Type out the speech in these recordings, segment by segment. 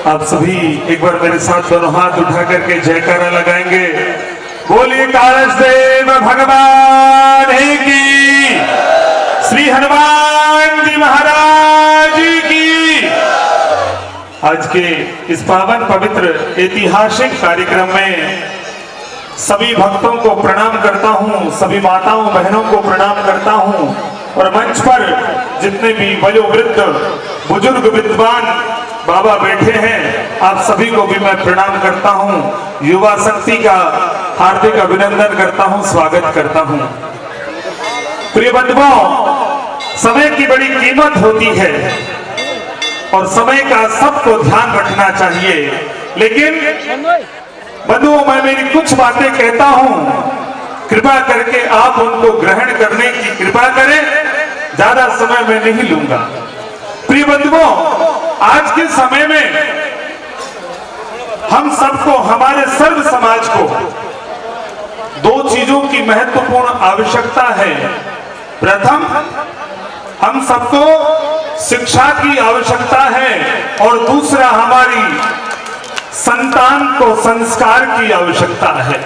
आप सभी एक बार मेरे साथ दोनों हाथ उठा करके जयकारा लगाएंगे। बोलिए कालज देव भगवान की, श्री हनुमान जी महाराज की। आज के इस पावन पवित्र ऐतिहासिक कार्यक्रम में सभी भक्तों को प्रणाम करता हूं, सभी माताओं बहनों को प्रणाम करता हूं और मंच पर जितने भी वयोवृद्ध बुजुर्ग विद्वान बाबा बैठे हैं, आप सभी को भी मैं प्रणाम करता हूं। युवा शक्ति का हार्दिक अभिनंदन करता हूं, स्वागत करता हूं। प्रिय बंधुओं, समय की बड़ी कीमत होती है और समय का सबको ध्यान रखना चाहिए, लेकिन बंधुओं मैं मेरी कुछ बातें कहता हूं, कृपा करके आप उनको ग्रहण करने की कृपा करें। ज्यादा समय मैं नहीं लूंगा। प्रिय बंधुओं, आज के समय में हम सबको, हमारे सर्व समाज को दो चीजों की महत्वपूर्ण आवश्यकता है। प्रथम, हम सबको शिक्षा की आवश्यकता है और दूसरा, हमारी संतान को संस्कार की आवश्यकता है।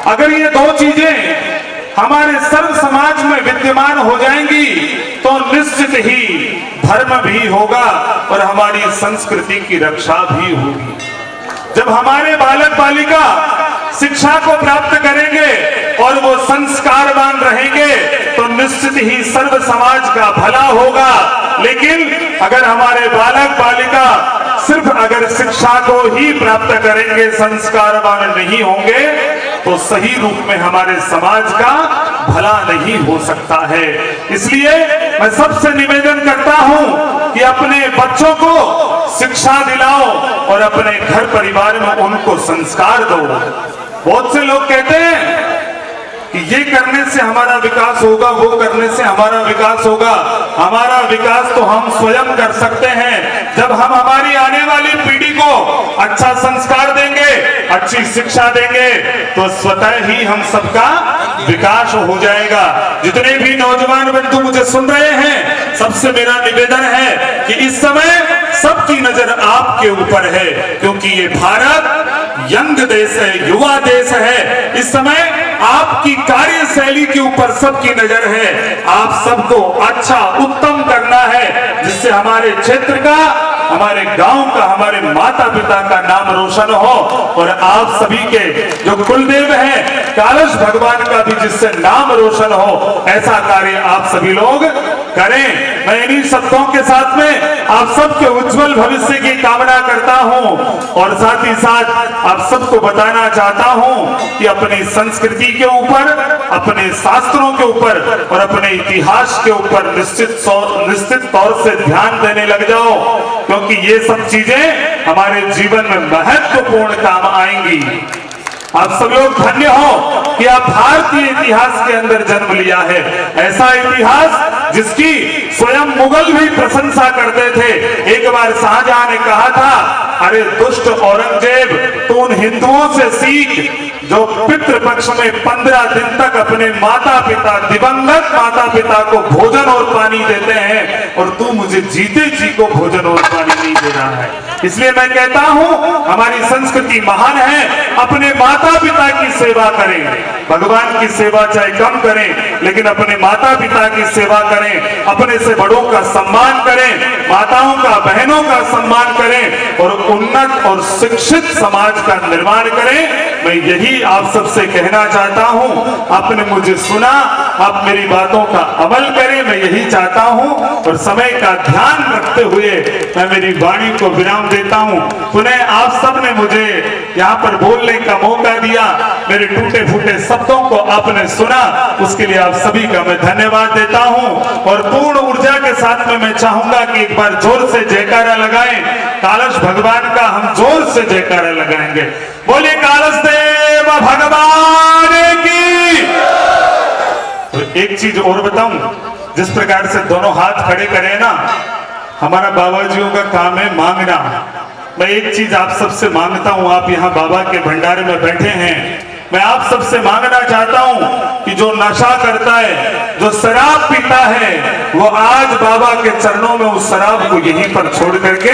अगर ये दो चीजें हमारे सर्व समाज में विद्यमान हो जाएंगी तो निश्चित ही धर्म भी होगा और हमारी संस्कृति की रक्षा भी होगी। जब हमारे बालक बालिका शिक्षा को प्राप्त करेंगे और वो संस्कारवान रहेंगे तो निश्चित ही सर्व समाज का भला होगा। लेकिन अगर हमारे बालक बालिका सिर्फ अगर शिक्षा को ही प्राप्त करेंगे, संस्कारवान नहीं होंगे, तो सही रूप में हमारे समाज का भला नहीं हो सकता है। इसलिए मैं सबसे निवेदन करता हूं कि अपने बच्चों को शिक्षा दिलाओ और अपने घर परिवार में उनको संस्कार दो। बहुत से लोग कहते हैं कि ये करने से हमारा विकास होगा, वो करने से हमारा विकास होगा। हमारा विकास तो हम स्वयं कर सकते हैं। जब हम हमारी आने वाली पीढ़ी को अच्छा संस्कार देंगे, अच्छी शिक्षा देंगे, तो स्वतः ही हम सबका विकास हो जाएगा। जितने भी नौजवान बंधु मुझे सुन रहे हैं, सबसे मेरा निवेदन है कि इस समय सबकी नजर आपके ऊपर है, क्योंकि ये भारत यंग देश है, युवा देश है। इस समय आपकी कार्यशैली के ऊपर सबकी नजर है। आप सबको अच्छा उत्तम करना है, जिससे हमारे क्षेत्र का, हमारे गांव का, हमारे माता पिता का नाम रोशन हो और आप सभी के जो कुलदेव हैं कालज भगवान का भी जिससे नाम रोशन हो, ऐसा कार्य आप सभी लोग करें। मैं इन्हीं शब्दों के साथ में आप सबके उज्जवल भविष्य की कामना करता हूं और साथ ही साथ आप सबको बताना चाहता हूं कि अपनी संस्कृति के ऊपर, अपने शास्त्रों के ऊपर और अपने इतिहास के ऊपर निश्चित तौर से ध्यान देने लग जाओ, क्योंकि ये सब चीजें हमारे जीवन में महत्वपूर्ण काम आएंगी। आप सब लोग धन्य हो कि आप भारतीय इतिहास के अंदर जन्म लिया है। ऐसा इतिहास जिसकी स्वयं मुगल भी प्रशंसा करते थे। एक बार शाहजहां ने कहा था, अरे दुष्ट औरंगजेब, तू उन हिंदुओं से सीख जो पितृपक्ष में 15 दिन तक अपने माता पिता, दिवंगत माता पिता को भोजन और पानी देते हैं, और तू मुझे जीते जी को भोजन और पानी नहीं दे रहा है। इसलिए मैं कहता हूं, हमारी संस्कृति महान है। अपने माता पिता की सेवा करें, भगवान की सेवा चाहे कम करें, लेकिन अपने माता पिता की सेवा करें, अपने से बड़ों का सम्मान करें, माताओं का, बहनों का सम्मान करें और उन्नत और शिक्षित समाज का निर्माण करें। मैं यही आप सबसे कहना चाहता हूं। आपने मुझे सुना, आप मेरी बातों का अमल करें, मैं यही चाहता हूं और समय का ध्यान रखते हुए मैं मेरी वाणी को विराम देता हूं। पुनः आप सब ने मुझे यहाँ पर बोलने का मौका दिया, मेरे टूटे फूटे शब्दों को आपने सुना, उसके लिए आप सभी का मैं धन्यवाद देता हूं और पूर्ण ऊर्जा के साथ में मैं चाहूंगा कि एक बार जोर से जयकारा लगाएं। कालज भगवान का हम जोर से जयकारा लगाएंगे। बोलिए कालज देव भगवान की। तो एक चीज और बताऊं, जिस प्रकार से दोनों हाथ खड़े करें ना, हमारा बाबाजियों का काम है मांगना। मैं एक चीज आप सबसे मांगता हूं, आप यहाँ बाबा के भंडारे में बैठे हैं, मैं आप सबसे मांगना चाहता हूं कि जो नशा करता है, जो शराब पीता है, वो आज बाबा के चरणों में उस शराब को यहीं पर छोड़ करके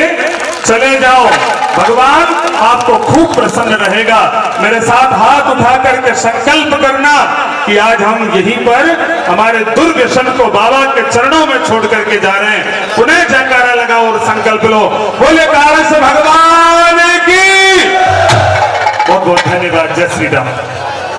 चले जाओ, भगवान आपको खूब प्रसन्न रहेगा। मेरे साथ हाथ उठा करके संकल्प करना कि आज हम यहीं पर हमारे दुर्व्यसन को बाबा के चरणों में छोड़ करके जा रहे हैं। पुनः जयकारा लगाओ और संकल्प लो, बोले कालस भगवान की। बहुत बहुत धन्यवाद। जय श्री राम।